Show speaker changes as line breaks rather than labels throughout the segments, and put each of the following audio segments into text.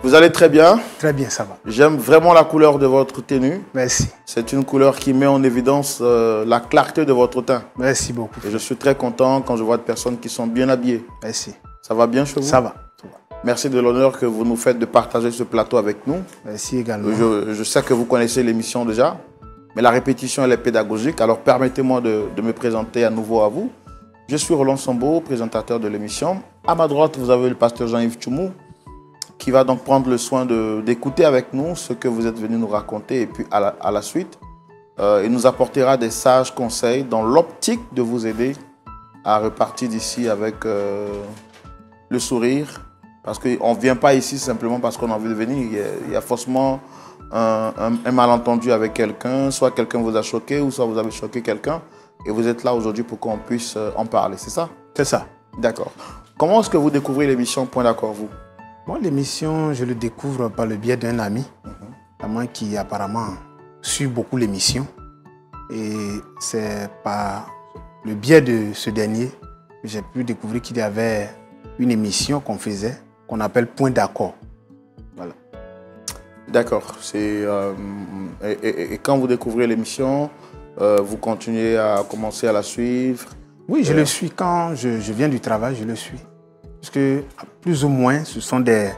Vous allez très bien?
Très bien, ça va.
J'aime vraiment la couleur de votre tenue.
Merci.
C'est une couleur qui met en évidence la clarté de votre teint.
Merci beaucoup.
Et je suis très content quand je vois des personnes qui sont bien habillées.
Merci.
Ça va bien chez vous?
Ça va.
Merci de l'honneur que vous nous faites de partager ce plateau avec nous.
Merci également.
Je sais que vous connaissez l'émission déjà, mais la répétition, elle est pédagogique. Alors, permettez-moi de me présenter à nouveau à vous. Je suis Roland Sambo, présentateur de l'émission. À ma droite, vous avez le pasteur Jean-Yves Tchoumou, qui va donc prendre le soin d'écouter avec nous ce que vous êtes venu nous raconter. Et puis, à la suite, il nous apportera des sages conseils dans l'optique de vous aider à repartir d'ici avec le sourire. Parce qu'on ne vient pas ici simplement parce qu'on a envie de venir. Il y a forcément un malentendu avec quelqu'un. Soit quelqu'un vous a choqué ou soit vous avez choqué quelqu'un. Et vous êtes là aujourd'hui pour qu'on puisse en parler. C'est ça?
C'est ça.
D'accord. Comment est-ce que vous découvrez l'émission Point d'accord, vous?
Bon, l'émission, je le découvre par le biais d'un ami. Un qui apparemment suit beaucoup l'émission. Et c'est par le biais de ce dernier que j'ai pu découvrir qu'il y avait une émission qu'on faisait, qu'on appelle Point d'accord. Voilà.
D'accord. Et quand vous découvrez l'émission, vous continuez à commencer à la suivre?
Oui, je le suis. Quand je viens du travail, je le suis. Parce que plus ou moins, ce sont des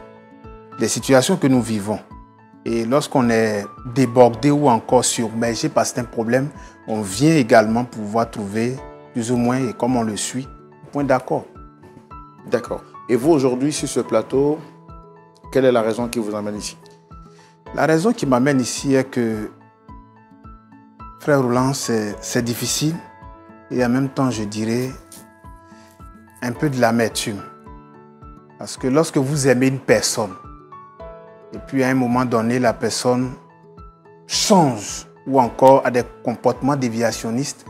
situations que nous vivons. Et lorsqu'on est débordé ou encore submergé par certains problèmes, on vient également pouvoir trouver plus ou moins, et comme on le suit, Point d'accord.
D'accord. Et vous, aujourd'hui, sur ce plateau, quelle est la raison qui vous amène ici?
La raison qui m'amène ici est que, frère Roland, c'est difficile et en même temps, je dirais, un peu de l'amertume. Parce que lorsque vous aimez une personne, et puis à un moment donné, la personne change ou encore a des comportements déviationnistes,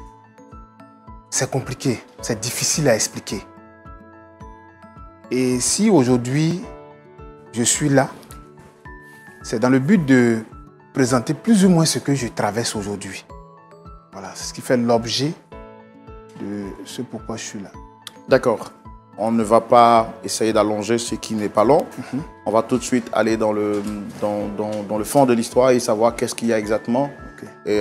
c'est compliqué, c'est difficile à expliquer. Et si aujourd'hui, je suis là, c'est dans le but de présenter plus ou moins ce que je traverse aujourd'hui. Voilà, c'est ce qui fait l'objet de ce pourquoi je suis là.
D'accord. On ne va pas essayer d'allonger ce qui n'est pas long. On va tout de suite aller dans le fond de l'histoire et savoir qu'est-ce qu'il y a exactement. Et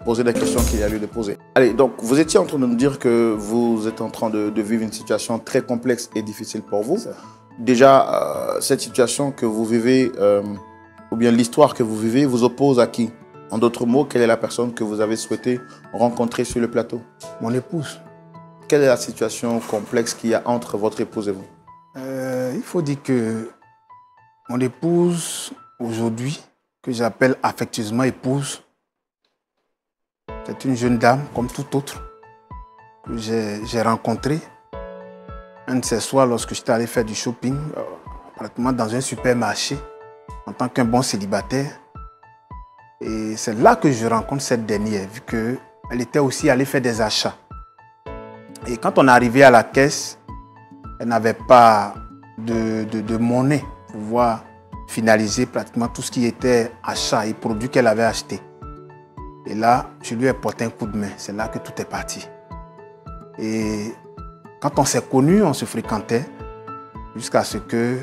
poser des questions qu'il y a lieu de poser. Allez, donc vous étiez en train de nous dire que vous êtes en train de vivre une situation très complexe et difficile pour vous. Déjà, cette situation que vous vivez, ou bien l'histoire que vous vivez, vous oppose à qui? En d'autres mots, quelle est la personne que vous avez souhaité rencontrer sur le plateau?
Mon épouse.
Quelle est la situation complexe qu'il y a entre votre épouse et vous?
Il faut dire que mon épouse, aujourd'hui, que j'appelle affectueusement épouse, c'est une jeune dame comme toute autre que j'ai rencontrée un de ces soirs lorsque j'étais allé faire du shopping, pratiquement dans un supermarché, en tant qu'un bon célibataire. Et c'est là que je rencontre cette dernière, vu qu'elle était aussi allée faire des achats. Et quand on est arrivé à la caisse, elle n'avait pas de monnaie pour pouvoir finaliser pratiquement tout ce qui était achat et produits qu'elle avait acheté. Et là, je lui ai porté un coup de main. C'est là que tout est parti. Et quand on s'est connus, on se fréquentait jusqu'à ce que,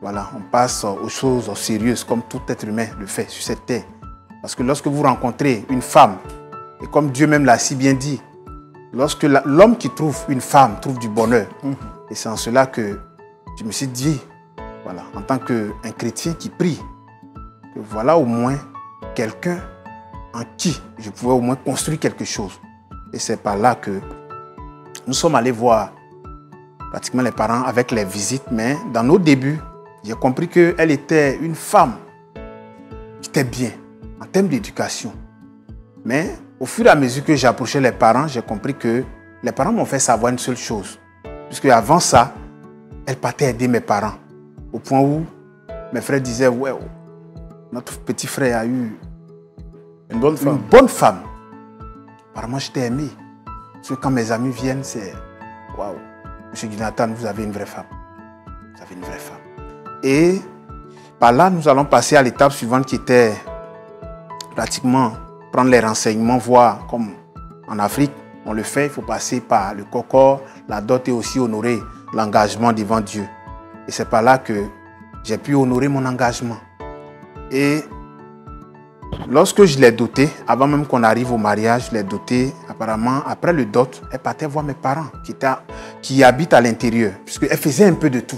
voilà, on passe aux choses sérieuses comme tout être humain le fait sur cette terre. Parce que lorsque vous rencontrez une femme, et comme Dieu même l'a si bien dit, lorsque l'homme qui trouve une femme trouve du bonheur. Et c'est en cela que je me suis dit, voilà, en tant qu'un chrétien qui prie, que voilà au moins quelqu'un en qui je pouvais au moins construire quelque chose. Et c'est par là que nous sommes allés voir pratiquement les parents avec les visites. Mais dans nos débuts, j'ai compris qu'elle était une femme qui était bien en termes d'éducation. Mais au fur et à mesure que j'approchais les parents, j'ai compris que les parents m'ont fait savoir une seule chose. Puisque avant ça, elle partait aider mes parents. Au point où mes frères disaient, ouais, notre petit frère a eu
une bonne femme.
Une bonne femme. Apparemment, je t'ai aimé. Parce que quand mes amis viennent, c'est waouh, monsieur Jonathan, vous avez une vraie femme. Vous avez une vraie femme. Et par là, nous allons passer à l'étape suivante qui était pratiquement prendre les renseignements, voir comme en Afrique, on le fait, il faut passer par le COCOR, la dot et aussi honorer l'engagement devant Dieu. Et c'est par là que j'ai pu honorer mon engagement. Et lorsque je l'ai dotée, avant même qu'on arrive au mariage, je l'ai dotée, apparemment, après le dot, elle partait voir mes parents qui habitent à l'intérieur. Puisqu'elle faisait un peu de tout.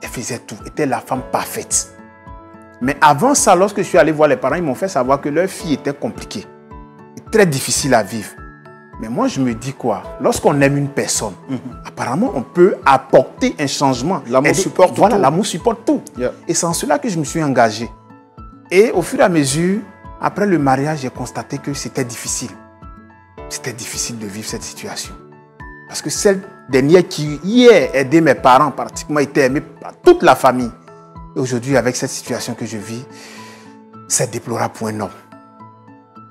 Elle faisait tout. Elle était la femme parfaite. Mais avant ça, lorsque je suis allé voir les parents, ils m'ont fait savoir que leur fille était compliquée. Très difficile à vivre. Mais moi, je me dis quoi? Lorsqu'on aime une personne, apparemment, on peut apporter un changement.
L'amour supporte tout.
Voilà, l'amour supporte tout.
Yeah.
Et c'est en cela que je me suis engagé. Et au fur et à mesure, après le mariage, j'ai constaté que c'était difficile. C'était difficile de vivre cette situation. Parce que celle dernière qui hier aidait mes parents, pratiquement était aimée par toute la famille. Et aujourd'hui, avec cette situation que je vis, c'est déplorable pour un homme.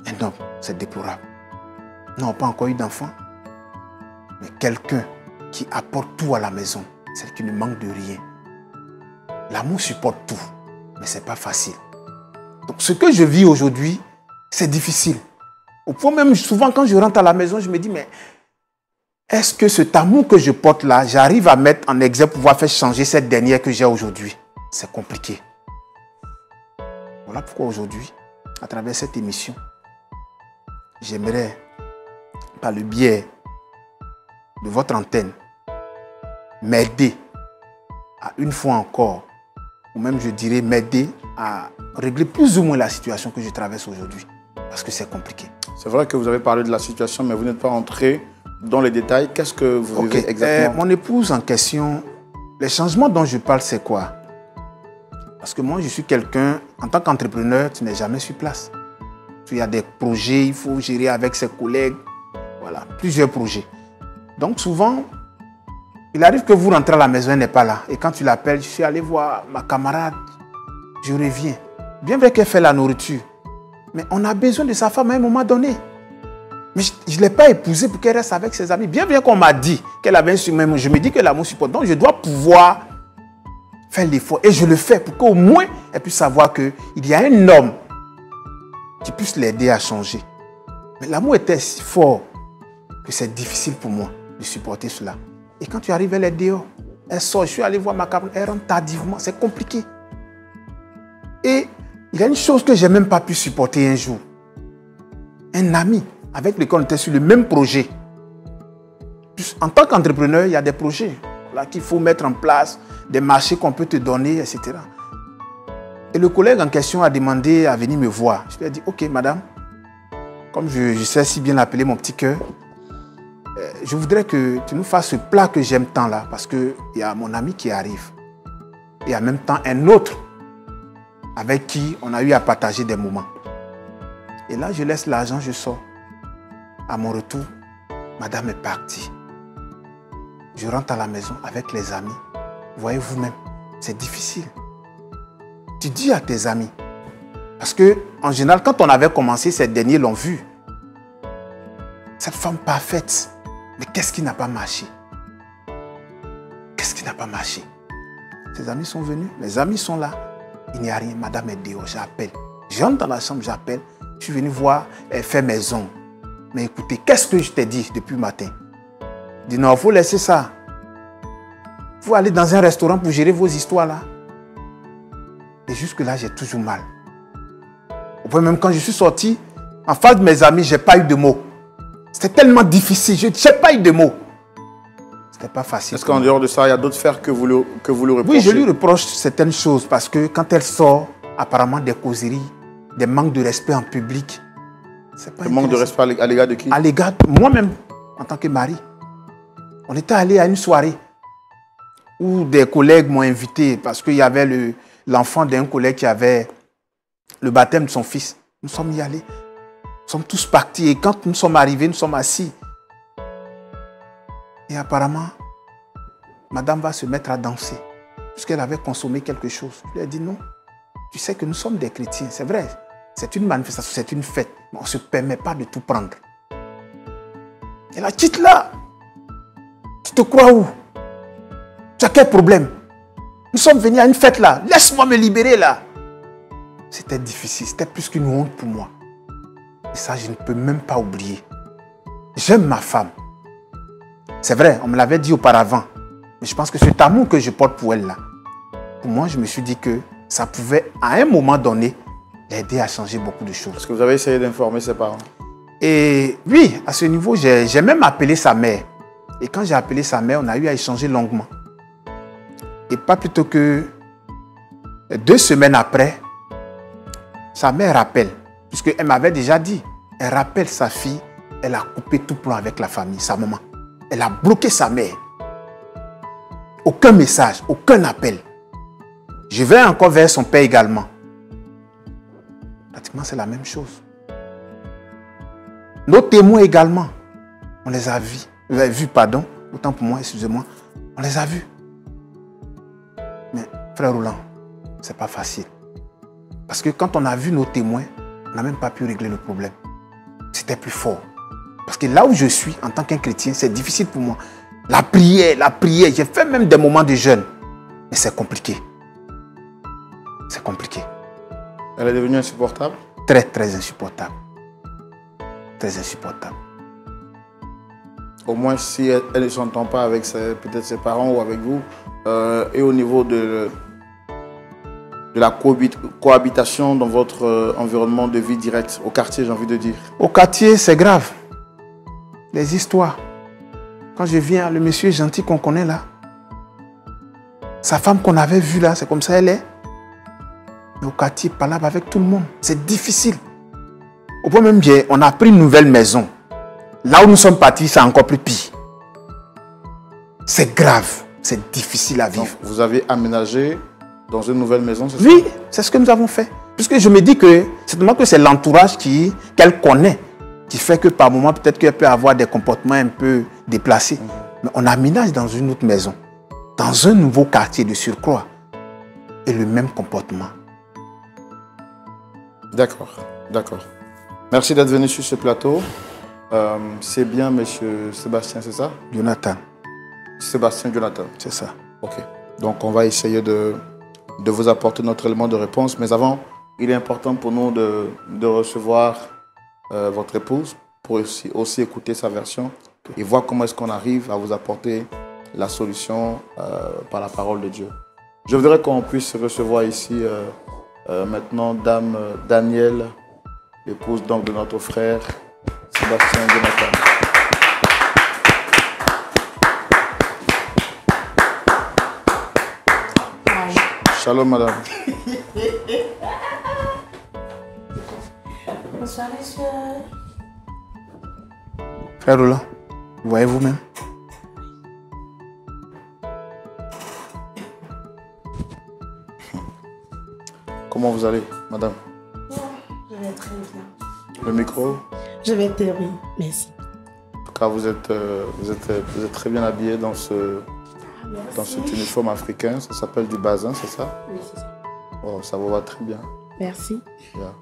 Un homme, c'est déplorable. Non, pas encore eu d'enfant, mais quelqu'un qui apporte tout à la maison, celle qui ne manque de rien. L'amour supporte tout, mais ce n'est pas facile. Donc ce que je vis aujourd'hui, c'est difficile. Au point même, souvent quand je rentre à la maison, je me dis, mais est-ce que cet amour que je porte là, j'arrive à mettre en exergue pour pouvoir faire changer cette dernière que j'ai aujourd'hui? C'est compliqué. Voilà pourquoi aujourd'hui, à travers cette émission, j'aimerais, par le biais de votre antenne, m'aider à une fois encore, ou même je dirais m'aider à régler plus ou moins la situation que je traverse aujourd'hui. Parce que c'est compliqué.
C'est vrai que vous avez parlé de la situation, mais vous n'êtes pas entré dans les détails. Qu'est-ce que vous vivez exactement?
Mon épouse en question, les changements dont je parle, c'est quoi? Parce que moi, je suis quelqu'un, en tant qu'entrepreneur, tu n'es jamais sur place. Il y a des projets, il faut gérer avec ses collègues. Voilà, plusieurs projets. Donc souvent, il arrive que vous rentrez à la maison, elle n'est pas là. Et quand tu l'appelles, je suis allé voir ma camarade, je reviens. Bien vrai qu'elle fait la nourriture, mais on a besoin de sa femme à un moment donné. Mais je ne l'ai pas épousée pour qu'elle reste avec ses amis. Bien vrai qu'on m'a dit qu'elle avait un surnom, je me dis que l'amour supporte. Donc je dois pouvoir faire l'effort. Et je le fais pour qu'au moins elle puisse savoir qu'il y a un homme qui puisse l'aider à changer. Mais l'amour était si fort que c'est difficile pour moi de supporter cela. Et quand tu arrives, elle est dehors. Elle sort, je suis allé voir ma camarade, elle rentre tardivement, c'est compliqué. Et il y a une chose que je n'ai même pas pu supporter un jour. Un ami avec lequel on était sur le même projet. En tant qu'entrepreneur, il y a des projets qu'il faut mettre en place, des marchés qu'on peut te donner, etc. Et le collègue en question a demandé à venir me voir. Je lui ai dit, ok madame, comme je sais si bien l'appeler mon petit cœur, je voudrais que tu nous fasses ce plat que j'aime tant là, parce qu'il y a mon ami qui arrive. Et en même temps un autre avec qui on a eu à partager des moments. Et là, je laisse l'argent, je sors. À mon retour, madame est partie. Je rentre à la maison avec les amis. Voyez vous-même, c'est difficile. Tu dis à tes amis. Parce que, en général, quand on avait commencé, ces derniers l'ont vu. Cette femme parfaite. Mais qu'est-ce qui n'a pas marché? Qu'est-ce qui n'a pas marché? Ses amis sont venus, les amis sont là. Il n'y a rien, madame est dehors, j'appelle. J'entre dans la chambre, j'appelle. Je suis venu voir, elle fait mes ongles. Mais écoutez, qu'est-ce que je t'ai dit depuis le matin? Je dis non, il faut laisser ça. Il faut aller dans un restaurant pour gérer vos histoires là. Et jusque-là, j'ai toujours mal. Au point même quand je suis sorti, en face de mes amis, je n'ai pas eu de mots. C'était tellement difficile, je n'ai pas eu de mots. C'était pas facile.
Est-ce qu'en dehors de ça, il y a d'autres faits que vous lui reprochez?
Oui, je lui reproche certaines choses parce que quand elle sort, apparemment des causeries, des manques de respect en public.
Le manque de respect à l'égard de qui?
À l'égard de moi-même, en tant que mari. On était allé à une soirée où des collègues m'ont invité parce qu'il y avait l'enfant d'un collègue qui avait le baptême de son fils. Nous sommes y allés. Nous sommes tous partis et quand nous sommes arrivés, nous sommes assis. Et apparemment, madame va se mettre à danser puisqu'elle avait consommé quelque chose. Je lui ai dit non, tu sais que nous sommes des chrétiens, c'est vrai. C'est une manifestation, c'est une fête. Mais on ne se permet pas de tout prendre. Et la petite là, tu te crois où? Tu as quel problème? Nous sommes venus à une fête là. Laisse-moi me libérer là. C'était difficile, c'était plus qu'une honte pour moi. Et ça, je ne peux même pas oublier. J'aime ma femme. C'est vrai, on me l'avait dit auparavant. Mais je pense que cet amour que je porte pour elle là, pour moi, je me suis dit que ça pouvait, à un moment donné, l'aider à changer beaucoup de choses.
Est-ce que vous avez essayé d'informer ses parents?
Et oui, à ce niveau, j'ai même appelé sa mère. Et quand j'ai appelé sa mère, on a eu à échanger longuement. Et pas plus tôt que 2 semaines après, sa mère rappelle, puisqu'elle m'avait déjà dit, elle rappelle sa fille, elle a coupé tout plan avec la famille, sa maman. Elle a bloqué sa mère. Aucun message, aucun appel. Je vais encore vers son père également. Pratiquement, c'est la même chose. Nos témoins également, on les a vus, pardon, autant pour moi, excusez-moi, on les a vus. Mais frère Roland, c'est pas facile. Parce que quand on a vu nos témoins, on n'a même pas pu régler le problème. C'était plus fort. Parce que là où je suis, en tant qu'un chrétien, c'est difficile pour moi. La prière, j'ai fait même des moments de jeûne. Mais c'est compliqué. C'est compliqué.
Elle est devenue insupportable?
Très, très insupportable. Très insupportable.
Au moins, si elle ne s'entend pas avec peut-être ses parents ou avec vous, et au niveau de la cohabitation dans votre environnement de vie direct, au quartier, j'ai envie de dire.
Au quartier, c'est grave. Les histoires. Quand je viens, le monsieur gentil qu'on connaît là, sa femme qu'on avait vue là, c'est comme ça elle est. Mais au quartier, il parle avec tout le monde. C'est difficile. Au point même, on a pris une nouvelle maison. Là où nous sommes partis, c'est encore plus pire. C'est grave. C'est difficile à vivre.
Donc, vous avez aménagé dans une nouvelle maison, c'est ça?
Oui, c'est ce que nous avons fait. Puisque je me dis que c'est l'entourage qu'elle connaît qui fait que par moment, peut-être qu'elle peut avoir des comportements un peu déplacés. Mais on aménage dans une autre maison, dans un nouveau quartier de surcroît. Et le même comportement.
D'accord, d'accord. Merci d'être venu sur ce plateau. C'est bien, monsieur Sébastien, c'est ça?
Jonathan.
Sébastien Jonathan.
C'est ça.
Ok. Donc, on va essayer de vous apporter notre élément de réponse. Mais avant, il est important pour nous de recevoir votre épouse pour aussi écouter sa version et voir comment est-ce qu'on arrive à vous apporter la solution par la parole de Dieu. Je voudrais qu'on puisse recevoir ici maintenant Dame Danielle, l'épouse donc de notre frère Sébastien Jonathan. Shalom, madame.
Bonsoir, monsieur.
Frère Roland, vous voyez vous-même?
Comment vous allez, madame?
Je vais très bien.
Le micro?
Je vais très bien, merci.
En tout cas, vous êtes très bien habillée dans cet uniforme africain. Ça s'appelle du bazin, c'est ça?
Oui, c'est ça.
Oh, ça vous va très bien.
Merci.
Yeah.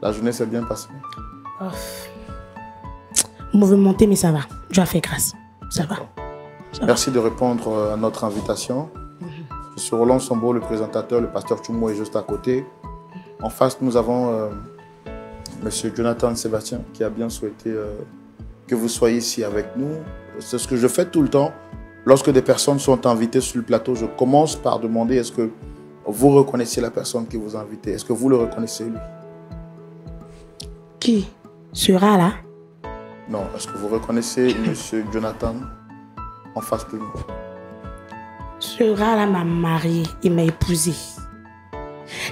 La journée s'est bien passée?
Oh. Mouvementé, mais ça va. Dieu a fait grâce. Ça va.
Merci de répondre à notre invitation. Je suis Roland Sombo, le présentateur. Le pasteur Tchoumo est juste à côté. En face, nous avons monsieur Jonathan Sébastien qui a bien souhaité que vous soyez ici avec nous. C'est ce que je fais tout le temps. Lorsque des personnes sont invitées sur le plateau, je commence par demander est-ce que vous reconnaissez la personne qui vous a invité? Est-ce que vous le reconnaissez, lui?
Qui sera là?
Non, est-ce que vous reconnaissez monsieur Jonathan en face de nous?
Sera là m'a mariée, il m'a épousée.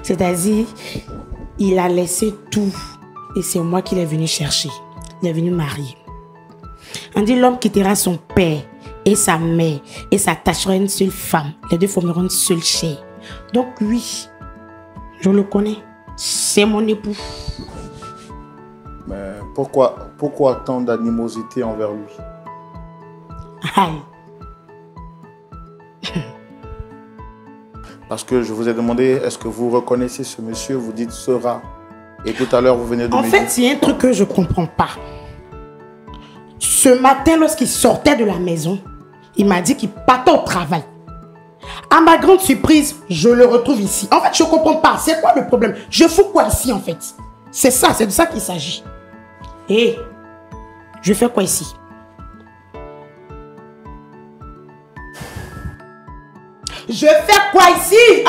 C'est-à-dire, il a laissé tout et c'est moi qui l'ai venu chercher. Il est venu marier. On dit l'homme quittera son père et sa mère et s'attachera à une seule femme. Les deux formeront une seule chair. Donc lui, je le connais. C'est mon époux.
Mais pourquoi tant d'animosité envers lui?
Aïe.
Parce que je vous ai demandé, est-ce que vous reconnaissez ce monsieur? Vous dites sera. Et tout à l'heure, vous venez de me dire...
En fait, il y a un truc que je ne comprends pas. Ce matin, lorsqu'il sortait de la maison, il m'a dit qu'il partait au travail. À ma grande surprise, je le retrouve ici. En fait, je ne comprends pas. C'est quoi le problème? Je fous quoi ici, en fait? C'est ça, c'est de ça qu'il s'agit. Et je fais quoi ici? Je fais quoi ici?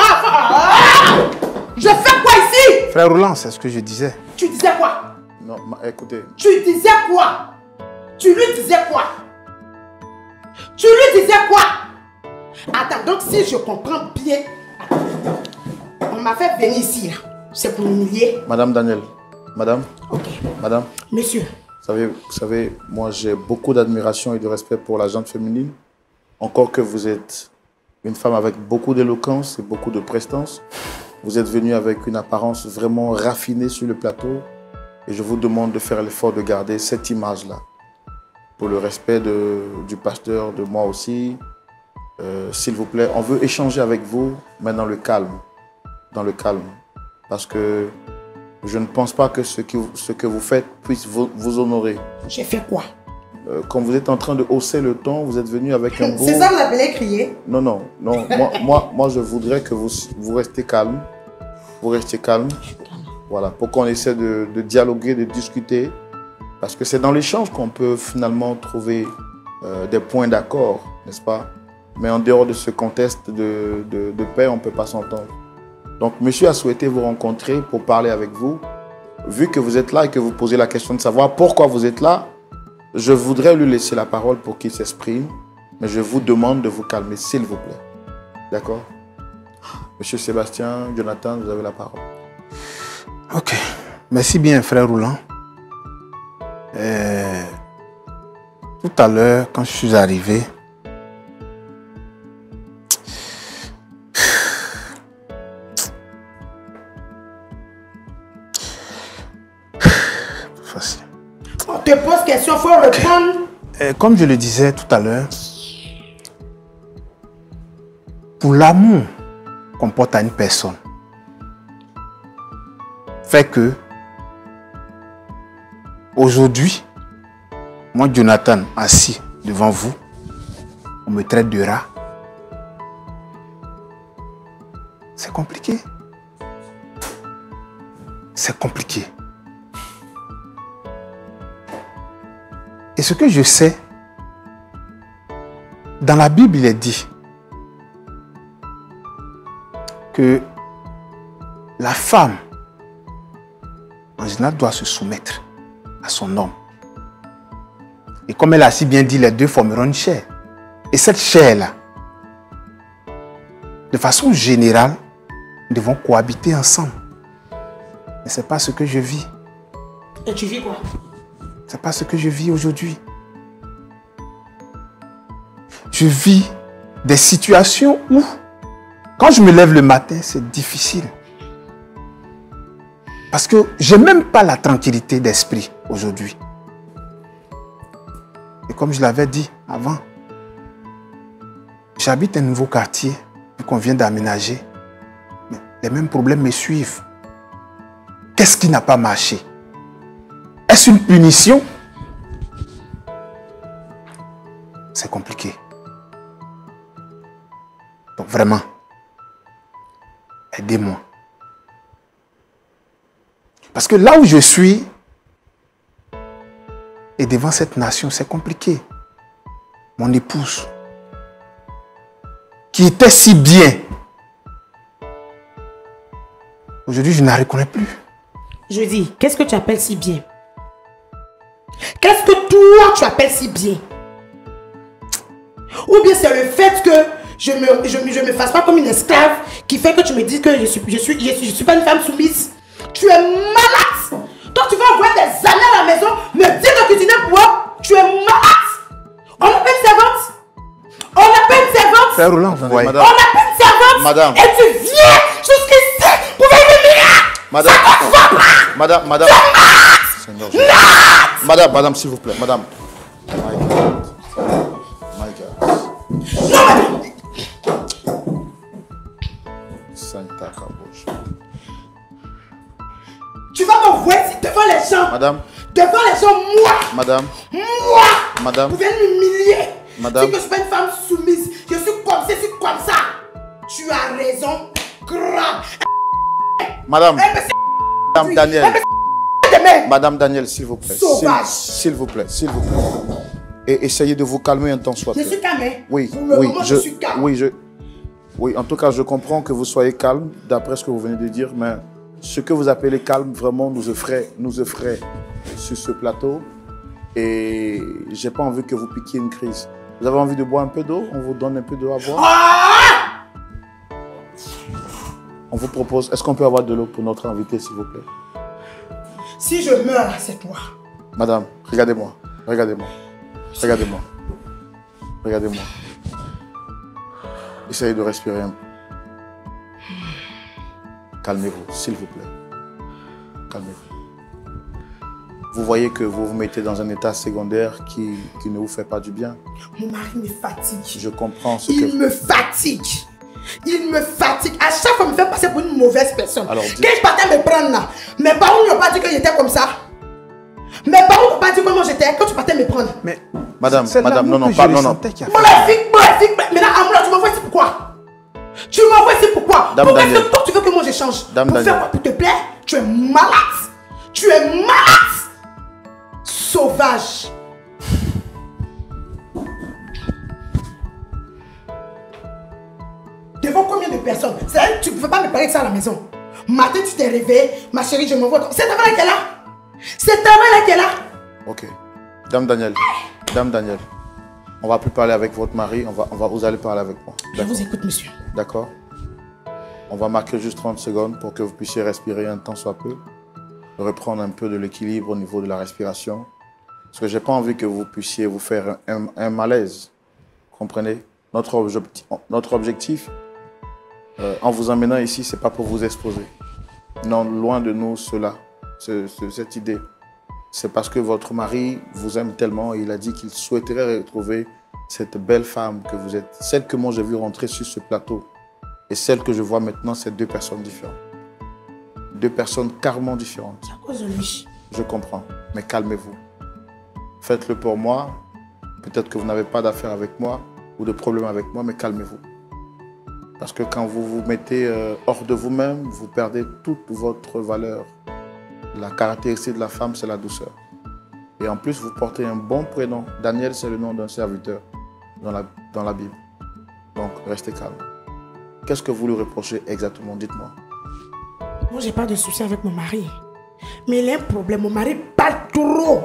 Je fais quoi ici?
Frère Roland, c'est ce que je disais.
Tu disais quoi?
Non, écoutez.
Tu disais quoi? Tu lui disais quoi? Tu lui disais quoi? Attends, donc si je comprends bien, on m'a fait venir ici, là. C'est pour m'humilier.
Madame Daniel, madame.
Ok.
Madame.
Monsieur.
Vous savez, moi j'ai beaucoup d'admiration et de respect pour la gente féminine. Encore que vous êtes une femme avec beaucoup d'éloquence et beaucoup de prestance. Vous êtes venue avec une apparence vraiment raffinée sur le plateau. Et je vous demande de faire l'effort de garder cette image-là. Pour le respect du pasteur, de moi aussi. S'il vous plaît, on veut échanger avec vous, mais dans le calme. Dans le calme. Parce que je ne pense pas que ce que vous faites puisse vous honorer.
J'ai fait quoi?
Quand vous êtes en train de hausser le ton, vous êtes venu avec un beau...
C'est ça que vous appelez crier?
Non, non, non. moi, je voudrais que vous restiez calme. Vous restiez calme. Voilà, pour qu'on essaie de dialoguer, de discuter. Parce que c'est dans l'échange qu'on peut finalement trouver des points d'accord, n'est-ce pas? Mais en dehors de ce contexte de paix, on ne peut pas s'entendre. Donc, monsieur a souhaité vous rencontrer pour parler avec vous. Vu que vous êtes là et que vous posez la question de savoir pourquoi vous êtes là, je voudrais lui laisser la parole pour qu'il s'exprime. Mais je vous demande de vous calmer, s'il vous plaît. D'accord? Monsieur Sébastien, Jonathan, vous avez la parole.
Ok. Merci bien, frère Roland. Tout à l'heure, quand je suis arrivé, facile.
On te pose question, il faut répondre.
Comme je le disais tout à l'heure, pour l'amour qu'on porte à une personne, fait que aujourd'hui, moi, Jonathan, assis devant vous, on me traite de rat. C'est compliqué. C'est compliqué. Et ce que je sais, dans la Bible, il est dit que la femme, en général, doit se soumettre à son homme. Et comme elle a si bien dit, les deux formeront une chair. Et cette chair-là, de façon générale, nous devons cohabiter ensemble. Mais ce n'est pas ce que je vis.
Et tu vis quoi?
Ce n'est pas ce que je vis aujourd'hui. Je vis des situations où, quand je me lève le matin, c'est difficile. Parce que je n'ai même pas la tranquillité d'esprit aujourd'hui. Et comme je l'avais dit avant, j'habite un nouveau quartier qu'on vient d'aménager. Les mêmes problèmes me suivent. Qu'est-ce qui n'a pas marché? Est-ce une punition? C'est compliqué. Donc vraiment, aidez-moi. Parce que là où je suis, et devant cette nation, c'est compliqué. Mon épouse, qui était si bien, aujourd'hui, je ne la reconnais plus.
Je dis, qu'est-ce que tu appelles si bien? Qu'est-ce que toi, tu appelles si bien? Ou bien c'est le fait que je me fasse pas comme une esclave qui fait que tu me dis que je suis pas une femme soumise. Tu es malade. Toi, tu vas envoyer des années à la maison, me dire de cuisiner pour eux. Tu es malade. On n'a pas une servante. On n'a pas une servante.
Frère Roland, vous voyez.
On n'a pas une servante.
Madame.
Et tu viens jusqu'ici pour faire une miracle.
Madame. Madame. Seigneur, madame, s'il vous plaît. Madame. My God. My God.
Non, madame.
Santa Caboche.
Tu vas m'envoyer ici devant les gens.
Madame.
Devant les gens, moi.
Madame.
Moi.
Madame.
Vous venez m'humilier.
Madame.
Tu dis que je suis pas une femme soumise. Je suis comme ça. Tu as raison. Grave.
Madame. Madame Daniel.
Demain.
Madame Daniel, s'il vous plaît.
Sauvage.
S'il vous plaît, s'il vous plaît. Et essayez de vous calmer un temps soit
Je
peu.
suis calme.
Oui,
Pour le
oui,
moment, je suis calme.
oui, Oui, en tout cas, je comprends que vous soyez calme, d'après ce que vous venez de dire, mais ce que vous appelez calme, vraiment, nous effraie sur ce plateau. Et j'ai pas envie que vous piquiez une crise. Vous avez envie de boire un peu d'eau? On vous donne un peu d'eau à boire. On vous propose, est-ce qu'on peut avoir de l'eau pour notre invité, s'il vous plaît?
Si je meurs, c'est toi.
Madame, regardez-moi. Regardez-moi. Regardez-moi. Regardez-moi. Essayez de respirer un peu. Calmez-vous, s'il vous plaît. Calmez-vous. Vous voyez que vous vous mettez dans un état secondaire qui ne vous fait pas du bien.
Mon mari me fatigue.
Je comprends ce que...
Il me fatigue. Il me fatigue. À chaque fois, il me fait passer pour une mauvaise personne.
Alors,
quand je partais me prendre là, mes parents ne m'ont pas dit que j'étais comme ça. Mes parents ne m'ont pas dit comment j'étais quand tu partais me prendre.
Mais,
madame, non,
Mon fille, maintenant, Amoula, tu m'envoies ici pourquoi? Tu m'envoies ici pourquoi?
Dame
Pourquoi
Daniel.
est-ce que toi tu veux que moi je change?
Dame
Pour
Daniel.
faire quoi? Pour te plaire? Tu es malade. Tu es malade. Sauvage. Devant combien de personnes? C'est-à-dire que tu ne peux pas me parler de ça à la maison. Matin, tu t'es réveillé, ma chérie, je m'envoie. C'est ta là qui est là. C'est ta là qui est là.
Ok. Dame Daniel, on va plus parler avec votre mari, vous allez parler avec moi.
Je vous écoute, monsieur.
D'accord. On va marquer juste 30 secondes pour que vous puissiez respirer un temps soit peu. Reprendre un peu de l'équilibre au niveau de la respiration. Parce que je n'ai pas envie que vous puissiez vous faire un malaise. Comprenez? Notre objectif, en vous emmenant ici, ce n'est pas pour vous exposer. Non, loin de nous cela, cette idée. C'est parce que votre mari vous aime tellement et il a dit qu'il souhaiterait retrouver cette belle femme que vous êtes. Celle que moi j'ai vue rentrer sur ce plateau et celle que je vois maintenant, c'est deux personnes différentes. Deux personnes carrément différentes.
C'est à cause de lui.
Je comprends, mais calmez-vous. Faites-le pour moi. Peut-être que vous n'avez pas d'affaire avec moi ou de problème avec moi, mais calmez-vous. Parce que quand vous vous mettez hors de vous-même, vous perdez toute votre valeur. La caractéristique de la femme, c'est la douceur. Et en plus, vous portez un bon prénom. Daniel, c'est le nom d'un serviteur dans la Bible. Donc, restez calme. Qu'est-ce que vous lui reprochez exactement? Dites-moi.
Moi, j'ai pas de souci avec mon mari. Mais il a un problème. Mon mari parle trop.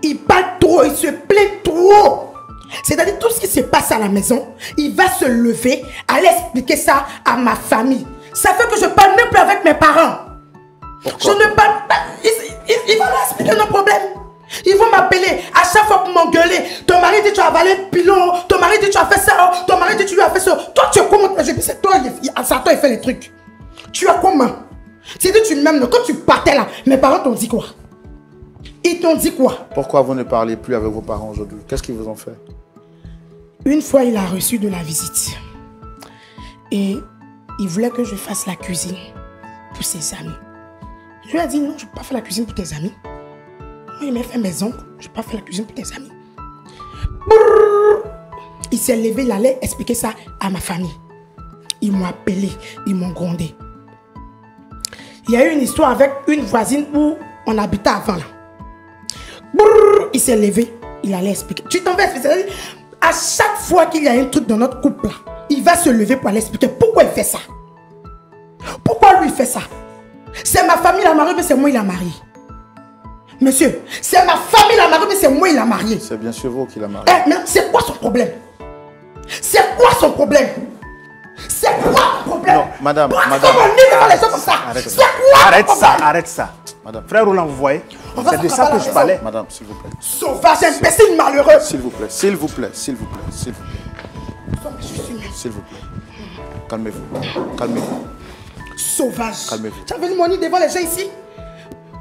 Il parle trop. Il se plaint trop. C'est-à-dire, tout ce qui se passe à la maison, il va se lever, aller expliquer ça à ma famille. Ça fait que je parle même plus avec mes parents.
Pourquoi?
Je ne parle pas. Ils vont leur expliquer nos problèmes. Ils vont m'appeler à chaque fois pour m'engueuler. Ton mari dit tu as avalé le pilon. Ton mari dit tu as fait ça. Ton mari dit tu lui as fait ça. Toi tu es comment? Je dis c'est toi, il fait les trucs. Tu as comment? C'est dit tu m'aimes. Quand tu partais là, mes parents t'ont dit quoi? Ils t'ont dit quoi?
Pourquoi vous ne parlez plus avec vos parents aujourd'hui? Qu'est-ce qu'ils vous ont fait?
Une fois il a reçu de la visite. Et il voulait que je fasse la cuisine pour ses amis. Je lui ai dit non, je ne peux pas faire la cuisine pour tes amis. Moi, il m'a fait mes oncles, je ne peux pas faire la cuisine pour tes amis. Brrr. Il s'est levé, il allait expliquer ça à ma famille. Ils m'ont appelé, ils m'ont grondé. Il y a eu une histoire avec une voisine où on habitait avant là. Brrr. Il s'est levé, il allait expliquer. Tu t'en vas expliquer. À chaque fois qu'il y a un truc dans notre couple là, il va se lever pour aller expliquer pourquoi il fait ça. Pourquoi lui il fait ça? C'est ma famille la mariée, mais c'est moi il a marié. Monsieur, c'est ma famille la mariée, mais c'est moi il a marié.
C'est bien sûr vous qui l'a marié.
Eh, mais c'est quoi son problème? C'est quoi son problème? C'est quoi ton problème?
Non, madame, madame.
Comment on est devant les gens comme ça?
Arrête
C'est quoi
arrête
ton
ça,
problème?
arrête ça.
Madame.
Frère Roland, vous voyez? C'est de ça que je parlais.
Madame, s'il vous plaît.
Sauvage, imbécile, malheureux.
S'il vous plaît, s'il vous plaît, s'il vous plaît, s'il vous plaît. S'il vous plaît. Calmez-vous. Calmez-vous.
Sauvage.
Calmez-vous.
Tu as venu mon nid devant les gens ici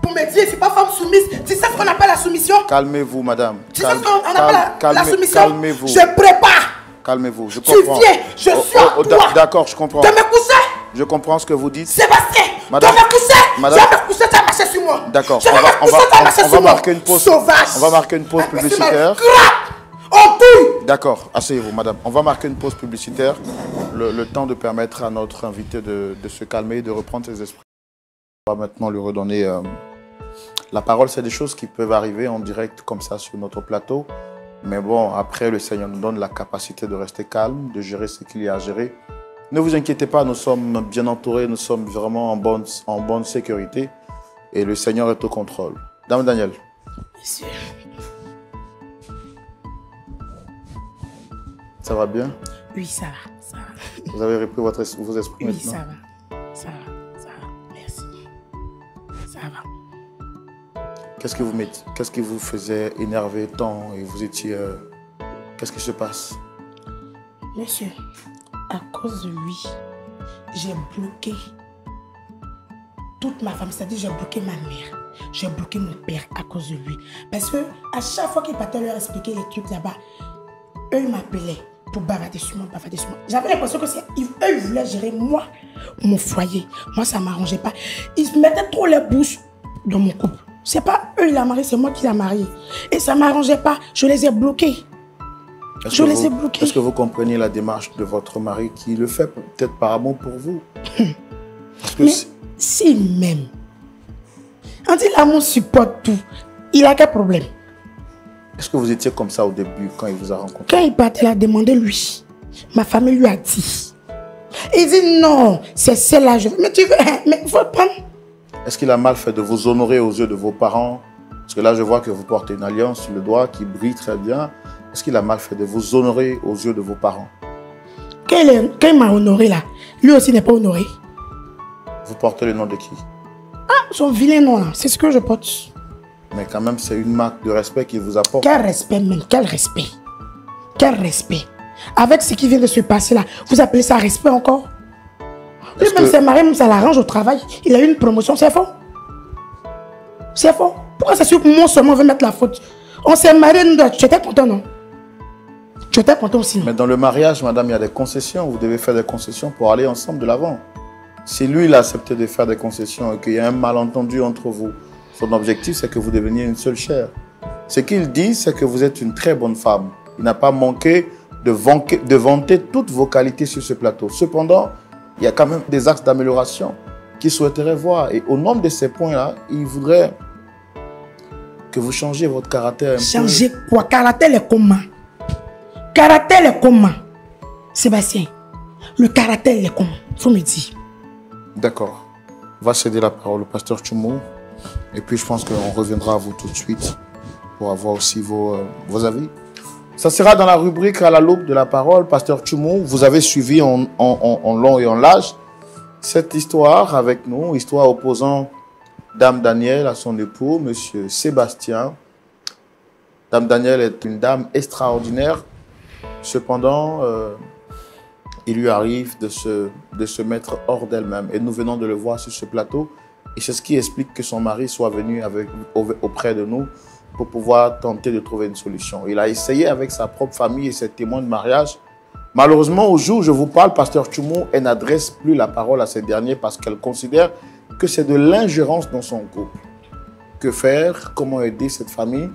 pour me dire, c'est pas femme soumise. Tu sais ce qu'on appelle la soumission?
Calmez-vous, madame.
Tu sais ce qu'on appelle la soumission?
Calmez-vous.
Je prépare.
Calmez-vous, je
Tu
comprends.
viens, je suis à toi.
D'accord, je comprends.
Tu me coucher?
Je comprends ce que vous dites.
Sébastien,
Madame,
tu me coucher?
madame.
Je vais me coucher, tu vas marcher sur moi.
D'accord,
Je vais me coucher, tu vas marcher sur moi.
marquer une pause.
Sauvage.
On va marquer une pause publicitaire.
On touille.
D'accord, asseyez-vous, madame. On va marquer une pause publicitaire. Le temps de permettre à notre invité de se calmer, de reprendre ses esprits. On va maintenant lui redonner la parole. C'est des choses qui peuvent arriver en direct comme ça sur notre plateau. Mais bon, après, le Seigneur nous donne la capacité de rester calme, de gérer ce qu'il y a à gérer. Ne vous inquiétez pas, nous sommes bien entourés, nous sommes vraiment en bonne sécurité. Et le Seigneur est au contrôle. Dame Daniel.
Monsieur.
Ça va bien?
Oui, ça va.
Vous avez repris vos esprits
oui,
maintenant?
Ça va. Merci. Ça va.
Qu'est-ce qui vous faisait énerver tant et vous étiez... Qu'est-ce qui se passe?
Monsieur, à cause de lui, j'ai bloqué toute ma famille, c'est-à-dire j'ai bloqué ma mère, j'ai bloqué mon père à cause de lui. Parce que à chaque fois qu'il partait leur expliquer les trucs là-bas, eux ils m'appelaient pour bavarder sur moi. J'avais l'impression que eux ils voulaient gérer moi, mon foyer. Moi ça ne m'arrangeait pas. Ils mettaient trop les bouches dans mon couple. C'est pas eux ils l'ont marié, c'est moi qui l'ai marié. Et ça ne m'arrangeait pas, je les ai bloqués.
Est-ce que vous comprenez la démarche de votre mari qui le fait peut-être par amour pour vous?
Mais s'il m'aime, on dit l'amour supporte tout. Il a quel problème?
Est-ce que vous étiez comme ça au début quand il vous a rencontré?
Quand il partait, il a demandé lui. Ma famille lui a dit. Il dit non, c'est celle-là. Mais tu veux, mais il faut prendre.
Est-ce qu'il a mal fait de vous honorer aux yeux de vos parents? Parce que là, je vois que vous portez une alliance sur le doigt qui brille très bien. Est-ce qu'il a mal fait de vous honorer aux yeux de vos parents?
Quand il m'a honoré là, lui aussi n'est pas honoré.
Vous portez le nom de qui?
Ah, son vilain nom là, c'est ce que je porte.
Mais quand même, c'est une marque de respect qu'il vous apporte.
Quel respect même, quel respect. Quel respect. Avec ce qui vient de se passer là, vous appelez ça respect encore? Lui-même s'est marié, même ça l'arrange au travail. Il a eu une promotion, c'est faux? C'est faux? Pourquoi c'est sûr que moi seulement veut mettre la faute? On s'est marié, nous deux. Tu étais content, non? Tu étais content aussi, non?
Mais dans le mariage, madame, il y a des concessions. Vous devez faire des concessions pour aller ensemble de l'avant. Si lui, il a accepté de faire des concessions et qu'il y a un malentendu entre vous, son objectif, c'est que vous deveniez une seule chair. Ce qu'il dit, c'est que vous êtes une très bonne femme. Il n'a pas manqué de vanter toutes vos qualités sur ce plateau. Cependant, il y a quand même des axes d'amélioration qu'il souhaiterait voir. Et au nombre de ces points-là, il voudrait que vous changiez votre caractère.
Changer quoi? Caractère est comment? Caractère est comment? Sébastien, le caractère est comment? Il faut me dire.
D'accord. On va céder la parole au pasteur Tchoumou. Et puis je pense qu'on reviendra à vous tout de suite pour avoir aussi vos avis. Ça sera dans la rubrique à la loupe de la parole. Pasteur Tchoumou, vous avez suivi en long et en large cette histoire avec nous, histoire opposant Dame Daniel à son époux, Monsieur Sébastien. Dame Daniel est une dame extraordinaire. Cependant, il lui arrive de se mettre hors d'elle-même. Et nous venons de le voir sur ce plateau. Et c'est ce qui explique que son mari soit venu auprès de nous pour pouvoir tenter de trouver une solution. Il a essayé avec sa propre famille et ses témoins de mariage. Malheureusement, au jour où je vous parle, pasteur Tchoumou, elle n'adresse plus la parole à ces derniers parce qu'elle considère que c'est de l'ingérence dans son couple. Que faire? Comment aider cette famille?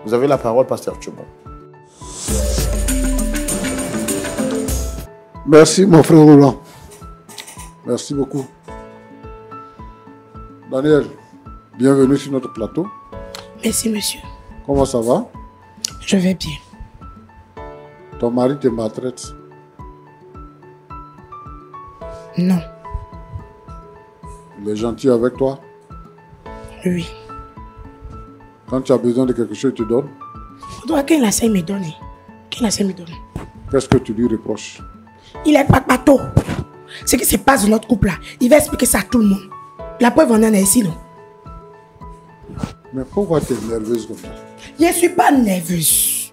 Vous avez la parole, pasteur Tchoumou.
Merci, mon frère Roland. Merci beaucoup. Daniel, bienvenue sur notre plateau.
Merci, monsieur.
Comment ça va?
Je vais bien.
Ton mari te maltraite?
Non.
Il est gentil avec toi?
Oui.
Quand tu as besoin de quelque chose, il te donne?
Qu'il essaie de me donner.
Qu'est-ce que tu lui reproches?
Il est pas bateau. Ce qui se passe dans notre couple là, il va expliquer ça à tout le monde. La preuve en est ici, non?
Mais pourquoi tu es nerveuse comme ça?
Je ne suis pas nerveuse.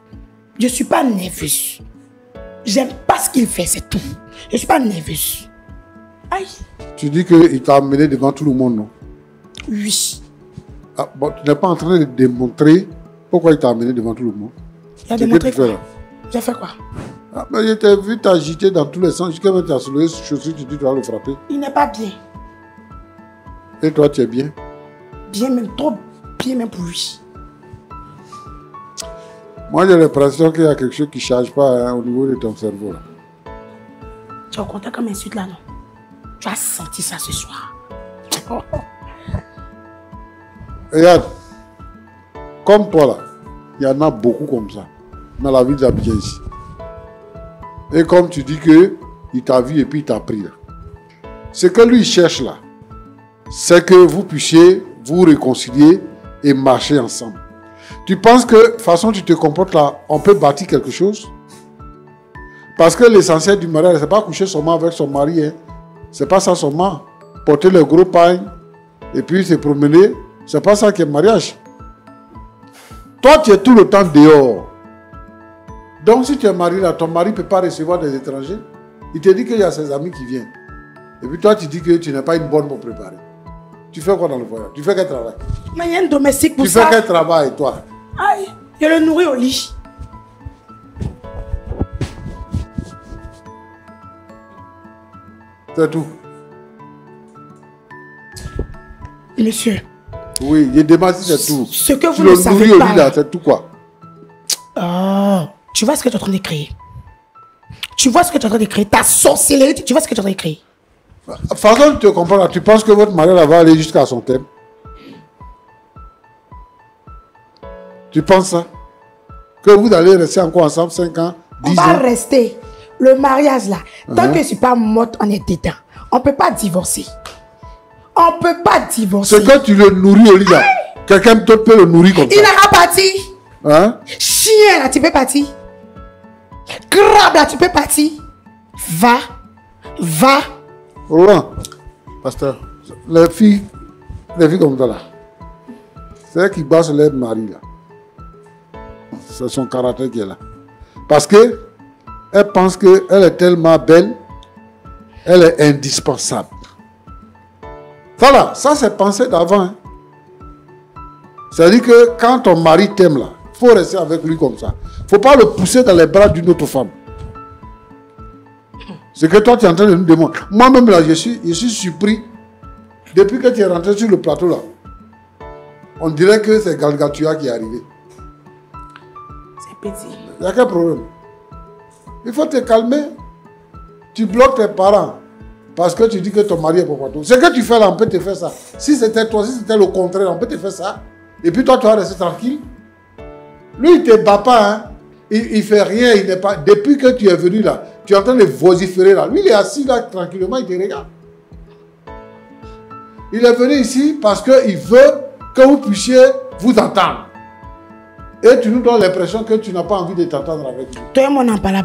Je ne suis pas nerveuse. J'aime pas ce qu'il fait, c'est tout. Je ne suis pas nerveuse. Aïe.
Tu dis qu'il t'a amené devant tout le monde, non?
Oui.
Ah, bon, tu n'es pas en train de démontrer pourquoi il t'a amené devant tout le monde?
Il a démontré quoi? J'ai fait quoi?
Ah, mais je t'ai vu t'agiter dans tous les sens. Jusqu'à même tu as soulevé ce chaussure, tu dis tu vas le frapper.
Il n'est pas bien.
Et toi, tu es bien?
Bien même, trop bien même pour lui.
Moi, j'ai l'impression qu'il y a quelque chose qui ne charge pas au niveau de ton cerveau. Là.
Tu as compté comme insulte là, non? Tu as senti ça ce soir.
Regarde, comme toi là, il y en a beaucoup comme ça. dans la ville d'Abidjan ici. Et comme tu dis que il t'a vu et puis il t'a pris là. Ce que lui cherche là, c'est que vous puissiez vous réconcilier et marcher ensemble. Tu penses que, de toute façon, tu te comportes là, on peut bâtir quelque chose? Parce que l'essentiel du mariage, c'est pas coucher seulement avec son mari. Hein. C'est pas ça seulement. Porter le gros pain et puis se promener, c'est pas ça qui est mariage. Toi, tu es tout le temps dehors. Donc, si tu es marié là, ton mari ne peut pas recevoir des étrangers. Il te dit qu'il y a ses amis qui viennent. Et puis toi, tu dis que tu n'es pas une bonne pour préparer. Tu fais quoi dans le voyage? Tu fais quel travail?
Mais il y a un domestique pour ça.
Tu fais quel travail, toi?
Aïe, je le nourris au lit.
C'est tout.
Monsieur.
Oui, il demande si c'est tout.
Ce que vous
tu
ne
le
savez
nourris
pas.
au lit là, c'est tout quoi?
Oh, tu vois ce que tu es en train de créer? Tu vois ce que tu es en train de créer? Ta sorcellerie, tu vois ce que tu es en train de créer?
De toute façon, tu te comprends là. Tu penses que votre mariage va aller jusqu'à son thème? Tu penses ça? Que vous allez rester encore ensemble 5 ans, 10
On
ans?
va rester. Le mariage là, tant que je ne suis pas morte, on est dedans. On ne peut pas divorcer. On ne peut pas divorcer.
C'est que tu le nourris au lit là. Quelqu'un d'autre peut le nourrir comme ça.
Il n'ira pas partir.
Hein?
Chien là, tu peux partir. Crabe là, tu peux partir. Va. Va.
Roland,
Pasteur.
les filles comme ça là, c'est elle qui bat sur leur mari là. C'est son caractère qui est là. Parce que elle pense qu'elle est tellement belle, elle est indispensable. Ça là, ça c'est pensé d'avant. Hein. C'est-à-dire que quand ton mari t'aime là, il faut rester avec lui comme ça. Il ne faut pas le pousser dans les bras d'une autre femme. C'est que toi tu es en train de nous demander. Moi-même là, je suis surpris. Depuis que tu es rentré sur le plateau là, on dirait que c'est Galgatua qui est arrivé.
C'est petit.
Il y a quel problème? Il faut te calmer. Tu bloques tes parents parce que tu dis que ton mari est pour toi. Ce que tu fais là, on peut te faire ça. Si c'était toi, si c'était le contraire, on peut te faire ça. Et puis toi, tu vas rester tranquille. Lui, il ne te bat pas. Hein. Il ne fait rien. Il n'est pas... Depuis que tu es venu là, tu es en train de vociférer là. Lui, il est assis là tranquillement, il te regarde. Il est venu ici parce qu'il veut que vous puissiez vous entendre. Et tu nous donnes l'impression que tu n'as pas envie de t'entendre avec lui.
Toi et moi, on n'est pas là.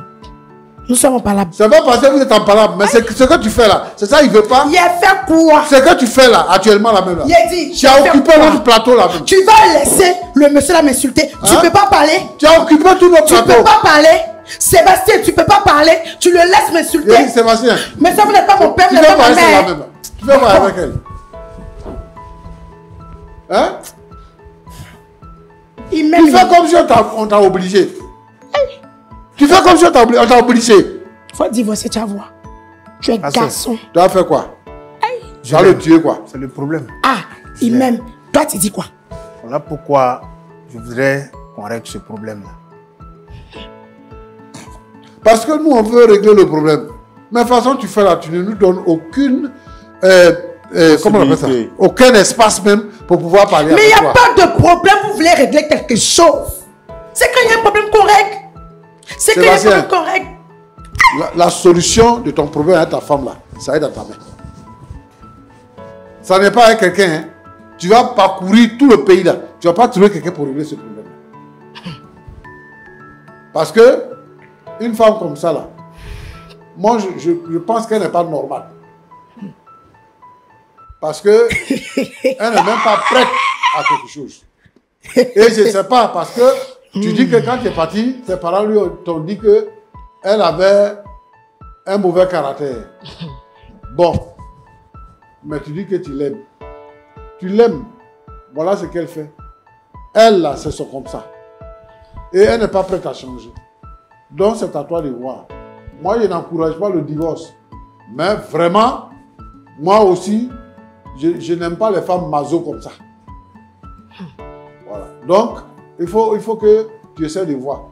Nous sommes pas là.
C'est pas parce que vous êtes en parole, mais c'est ce que tu fais là. C'est ça, il veut pas.
Il a fait quoi?
Ce que tu fais là, actuellement là même là.
Il a dit.
Tu as occupé notre plateau là même.
Tu vas laisser le monsieur là m'insulter. Tu ne peux pas parler.
Tu as occupé tout notre plateau.
Tu ne peux pas parler. Sébastien, tu ne peux pas parler. Tu le laisses m'insulter.
Oui, Sébastien.
Mais ça, vous n'êtes pas mon père,
Tu
vous n'êtes
veux
pas ma
parler là
mère.
même. Tu veux parler avec elle. Hein?
Il m'aime.
Tu fais comme si on t'a obligé. Tu fais comme si on t'a obligé.
Faut divorcer, tu vas voir. Tu es garçon.
Tu as fait quoi? Tu vas le tuer quoi?
C'est le problème.
Ah, il m'aime. Toi, tu dis quoi?
Voilà pourquoi je voudrais qu'on règle ce problème-là.
Parce que nous, on veut régler le problème. Mais de toute façon, tu fais là, tu ne nous donnes aucune... comment on appelle ça? Aucun espace même pour pouvoir parler
Mais il
avec
n'y a
toi.
pas de problème, vous voulez régler quelque chose. C'est qu'il y a un problème qu'on règle. C'est qu'il y a un problème qu'on règle.
La solution de ton problème avec ta femme là, ça est dans ta main. Ça n'est pas avec quelqu'un. Hein. Tu vas parcourir tout le pays là. Tu ne vas pas trouver quelqu'un pour régler ce problème. Parce que une femme comme ça là, moi je pense qu'elle n'est pas normale. Parce que elle n'est même pas prête à quelque chose. Et je ne sais pas, parce que tu dis que quand tu es parti, tes parents lui t'ont dit qu'elle avait un mauvais caractère. Bon. Mais tu dis que tu l'aimes. Tu l'aimes. Voilà ce qu'elle fait. Elle, là, c'est comme ça. Et elle n'est pas prête à changer. Donc, c'est à toi de voir. Moi, je n'encourage pas le divorce. Mais vraiment, moi aussi, je n'aime pas les femmes maso comme ça. Voilà. Donc, il faut que tu essaies de voir.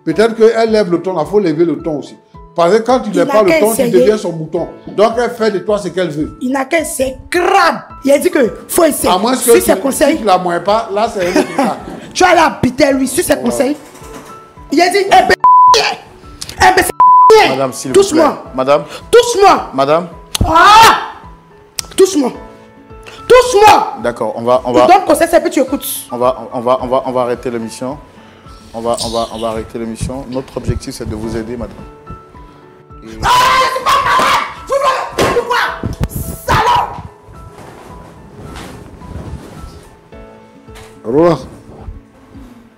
Peut-être qu'elle lève le ton, il faut lever le ton aussi. Parce que quand tu ne lèves pas le ton, tu deviens son mouton. Donc, elle fait de toi ce qu'elle veut.
Il n'a qu'à essayer grave. Il a dit qu'il faut essayer.
À moins que
si
si tu ne la moins pas, là, c'est un autre cas.
Tu vas aller habiter lui, sur ses conseils. Il a dit
Madame, s'il vous plaît.
Touche-moi.
Madame.
Touche-moi.
Madame.
Ah! Touche-moi. Touche-moi.
D'accord, on va.
Donc, conseil, c'est que tu écoutes.
On va arrêter l'émission. On va arrêter l'émission. Notre objectif, c'est de vous aider, madame.
Ah, c'est pas malade. Pourquoi? Salaud.
Roland,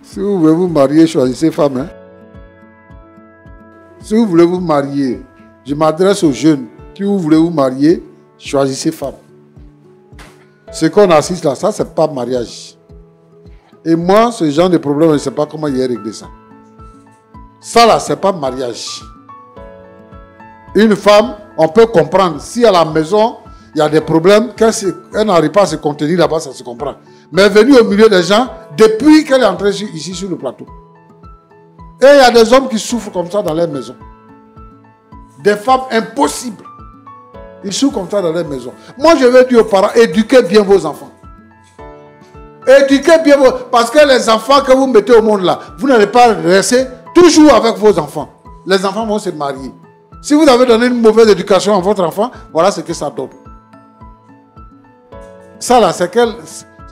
si vous voulez vous marier, choisissez femme. Hein? Si vous voulez vous marier, je m'adresse aux jeunes. Si vous voulez vous marier, choisissez femme. Ce qu'on assiste là, ça, c'est pas mariage. Et moi, ce genre de problème, je ne sais pas comment il a réglé ça. Ça là, c'est pas mariage. Une femme, on peut comprendre. Si à la maison, il y a des problèmes, qu'elle n'arrive pas à se contenir là-bas, ça se comprend. Mais venue au milieu des gens, depuis qu'elle est entrée ici sur le plateau. Et il y a des hommes qui souffrent comme ça dans leur maison. Des femmes impossibles. Ils souffrent comme ça dans leur maison. Moi, je veux dire aux parents, éduquez bien vos enfants. Éduquez bien vos... Parce que les enfants que vous mettez au monde là, vous n'allez pas rester toujours avec vos enfants. Les enfants vont se marier. Si vous avez donné une mauvaise éducation à votre enfant, voilà ce que ça donne. Ça là, c'est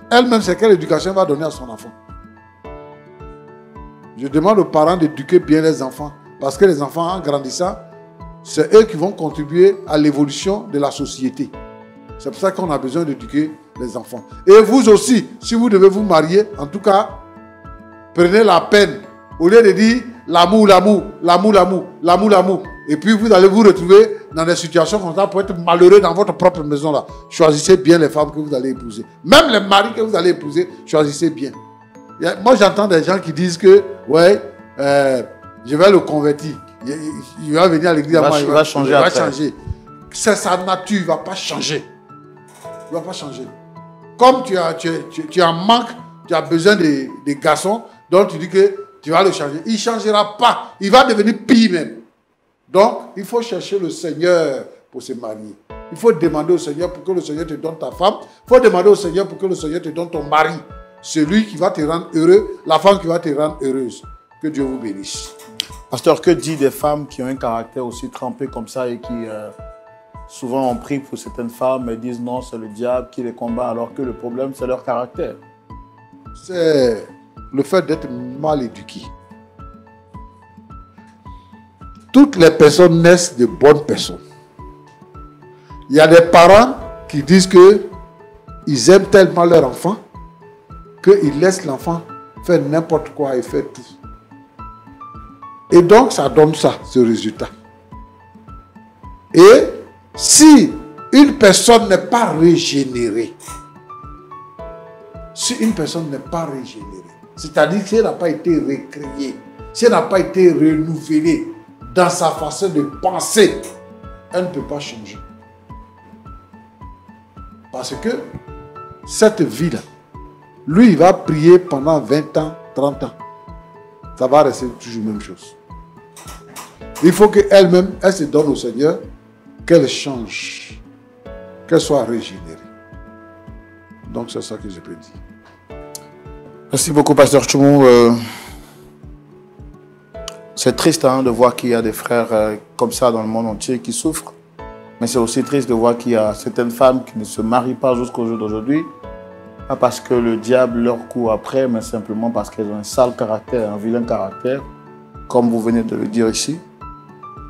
elle-même, c'est quelle éducation elle va donner à son enfant. Je demande aux parents d'éduquer bien les enfants. Parce que les enfants, en grandissant, c'est eux qui vont contribuer à l'évolution de la société. C'est pour ça qu'on a besoin d'éduquer les enfants. Et vous aussi, si vous devez vous marier, en tout cas, prenez la peine. Au lieu de dire l'amour, l'amour, l'amour, l'amour, l'amour, l'amour. Et puis vous allez vous retrouver dans des situations comme ça pour être malheureux dans votre propre maison là. Choisissez bien les femmes que vous allez épouser. Même les maris que vous allez épouser, choisissez bien. Moi j'entends des gens qui disent que, ouais, je vais le convertir. Il va venir à l'église à moi.
Il va changer après.
C'est sa nature, il ne va pas changer. Il ne va pas changer. Comme tu as manque, tu as besoin des garçons, donc tu dis que tu vas le changer. Il ne changera pas. Il va devenir pire même. Donc, il faut chercher le Seigneur pour se marier. Il faut demander au Seigneur pour que le Seigneur te donne ta femme. Il faut demander au Seigneur pour que le Seigneur te donne ton mari. Celui qui va te rendre heureux, la femme qui va te rendre heureuse. Que Dieu vous bénisse.
Pasteur, que dit des femmes qui ont un caractère aussi trempé comme ça et qui souvent ont pris pour certaines femmes et disent non, c'est le diable qui les combat alors que le problème, c'est leur caractère?
C'est le fait d'être mal éduqué. Toutes les personnes naissent de bonnes personnes. Il y a des parents qui disent qu'ils aiment tellement leur enfant qu'ils laissent l'enfant faire n'importe quoi et faire tout. Et donc, ça donne ça, ce résultat. Et si une personne n'est pas régénérée, c'est-à-dire si elle n'a pas été recréée, si elle n'a pas été renouvelée dans sa façon de penser, elle ne peut pas changer. Parce que cette vie-là, lui, il va prier pendant 20 ans, 30 ans. Ça va rester toujours la même chose. Il faut qu'elle-même, elle se donne au Seigneur, qu'elle change, qu'elle soit régénérée. Donc c'est ça que je peux dire.
Merci beaucoup, Pasteur Tchoumou. C'est triste de voir qu'il y a des frères comme ça dans le monde entier qui souffrent. Mais c'est aussi triste de voir qu'il y a certaines femmes qui ne se marient pas jusqu'au jour d'aujourd'hui. Pas parce que le diable leur court après, mais simplement parce qu'elles ont un sale caractère, un vilain caractère, comme vous venez de le dire ici.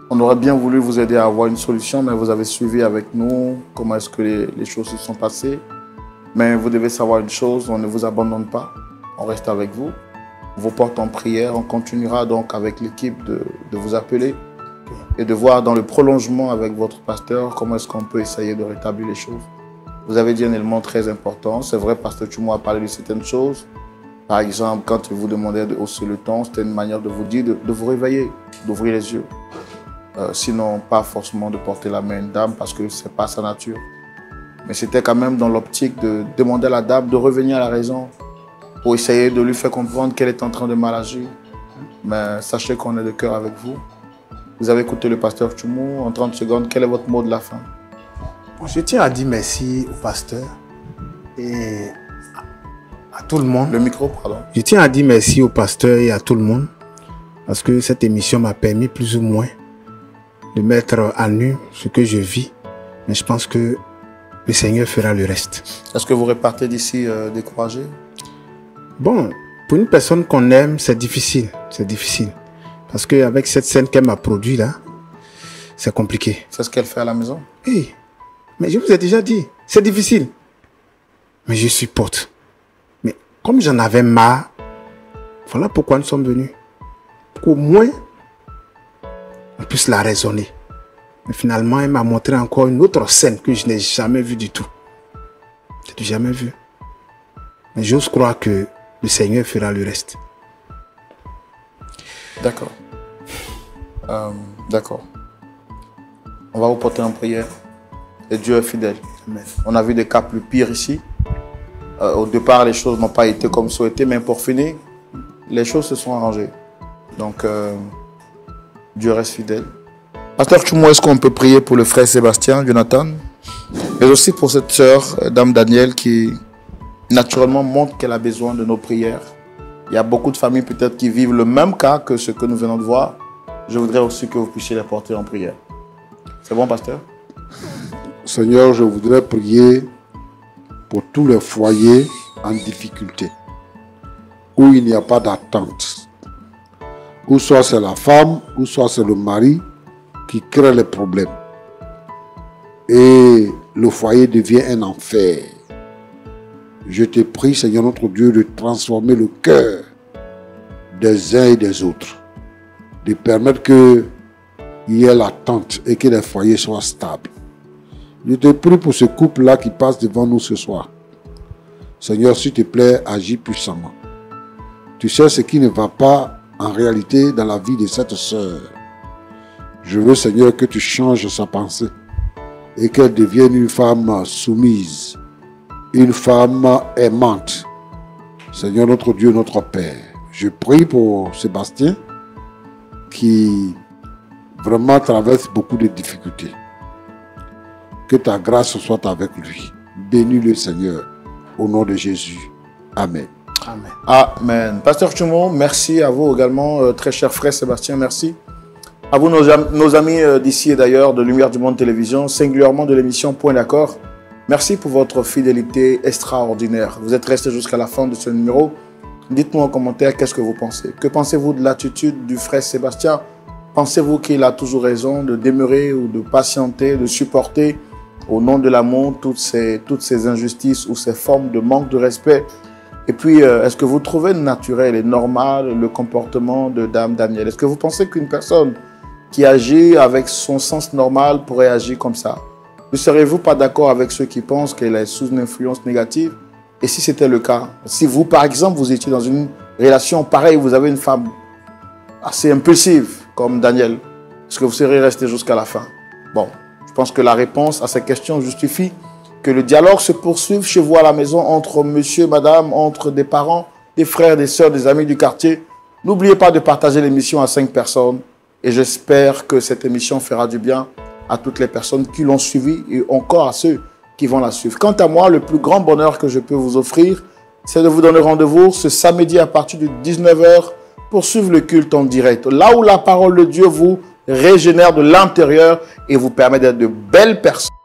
On aurait bien voulu vous aider à avoir une solution, mais vous avez suivi avec nous comment est-ce que les choses se sont passées. Mais vous devez savoir une chose, on ne vous abandonne pas, on reste avec vous. On vous porte en prière, on continuera donc avec l'équipe de vous appeler et de voir dans le prolongement avec votre pasteur comment est-ce qu'on peut essayer de rétablir les choses. Vous avez dit un élément très important, c'est vrai, Pasteur Tchoumou a parlé de certaines choses. Par exemple, quand il vous demandait de hausser le ton, c'était une manière de vous dire de vous réveiller, d'ouvrir les yeux. Sinon, pas forcément de porter la main à une dame parce que ce n'est pas sa nature. Mais c'était quand même dans l'optique de demander à la dame de revenir à la raison pour essayer de lui faire comprendre qu'elle est en train de mal agir. Mais sachez qu'on est de cœur avec vous. Vous avez écouté le pasteur Tchoumou. En 30 secondes, quel est votre mot de la fin?
Je tiens à dire merci au pasteur et à tout le monde.
Le micro, pardon.
Je tiens à dire merci au pasteur et à tout le monde Parce que cette émission m'a permis plus ou moins de mettre à nu ce que je vis. Mais je pense que le Seigneur fera le reste.
Est-ce que vous repartez d'ici découragé?
Bon, pour une personne qu'on aime, c'est difficile. C'est difficile. Parce qu'avec cette scène qu'elle m'a produite là, c'est compliqué.
C'est ce qu'elle fait à la maison?
Oui. Mais je vous ai déjà dit, c'est difficile. Mais je supporte. Mais comme j'en avais marre, voilà pourquoi nous sommes venus. Qu'au moins, on puisse la raisonner. Mais finalement, elle m'a montré encore une autre scène que je n'ai jamais vue du tout. Je n'ai jamais vue. Mais j'ose croire que le Seigneur fera le reste.
D'accord. D'accord. On va vous porter en prière. Et Dieu est fidèle. Amen. On a vu des cas plus pires ici. Au départ, les choses n'ont pas été comme souhaité, mais pour finir, les choses se sont arrangées. Donc, Dieu reste fidèle. Pasteur Tchoumo, est-ce qu'on peut prier pour le frère Sébastien, Jonathan, mais aussi pour cette sœur, Dame Danielle, qui naturellement montre qu'elle a besoin de nos prières. Il y a beaucoup de familles peut-être qui vivent le même cas que ce que nous venons de voir. Je voudrais aussi que vous puissiez les porter en prière. C'est bon, pasteur?
Seigneur, je voudrais prier pour tous les foyers en difficulté, où il n'y a pas d'attente, ou soit c'est la femme, ou soit c'est le mari qui crée les problèmes. Et le foyer devient un enfer. Je te prie, Seigneur notre Dieu, de transformer le cœur des uns et des autres, de permettre qu'il y ait l'attente et que les foyers soient stables. Je te prie pour ce couple-là qui passe devant nous ce soir. Seigneur, s'il te plaît, agis puissamment. Tu sais ce qui ne va pas en réalité dans la vie de cette sœur. Je veux, Seigneur, que tu changes sa pensée et qu'elle devienne une femme soumise, une femme aimante. Seigneur, notre Dieu, notre Père, je prie pour Sébastien qui vraiment traverse beaucoup de difficultés. Que ta grâce soit avec lui. Bénis-le, Seigneur, au nom de Jésus. Amen.
Amen. Amen. Pasteur Tchoumo, merci à vous également, très cher frère Sébastien, merci. À vous, nos amis d'ici et d'ailleurs, de Lumière du Monde Télévision, singulièrement de l'émission Point d'accord. Merci pour votre fidélité extraordinaire. Vous êtes restés jusqu'à la fin de ce numéro. Dites-nous en commentaire qu'est-ce que vous pensez. Que pensez-vous de l'attitude du frère Sébastien? Pensez-vous qu'il a toujours raison de demeurer ou de patienter, de supporter au nom de l'amour toutes ces injustices ou ces formes de manque de respect? Et puis, est-ce que vous trouvez naturel et normal le comportement de Dame Danielle? Est-ce que vous pensez qu'une personne qui agit avec son sens normal pourrait agir comme ça? Ne seriez-vous pas d'accord avec ceux qui pensent qu'elle est sous une influence négative? Et si c'était le cas, si vous, par exemple, vous étiez dans une relation pareille, vous avez une femme assez impulsive comme Danielle, est-ce que vous seriez resté jusqu'à la fin? Bon, je pense que la réponse à ces questions justifie que le dialogue se poursuive chez vous à la maison entre monsieur, madame, entre des parents, des frères, des sœurs, des amis du quartier. N'oubliez pas de partager l'émission à 5 personnes et j'espère que cette émission fera du bien à toutes les personnes qui l'ont suivie et encore à ceux qui vont la suivre. Quant à moi, le plus grand bonheur que je peux vous offrir, c'est de vous donner rendez-vous ce samedi à partir de 19 h pour suivre le culte en direct. Là où la parole de Dieu vous régénère de l'intérieur et vous permet d'être de belles personnes.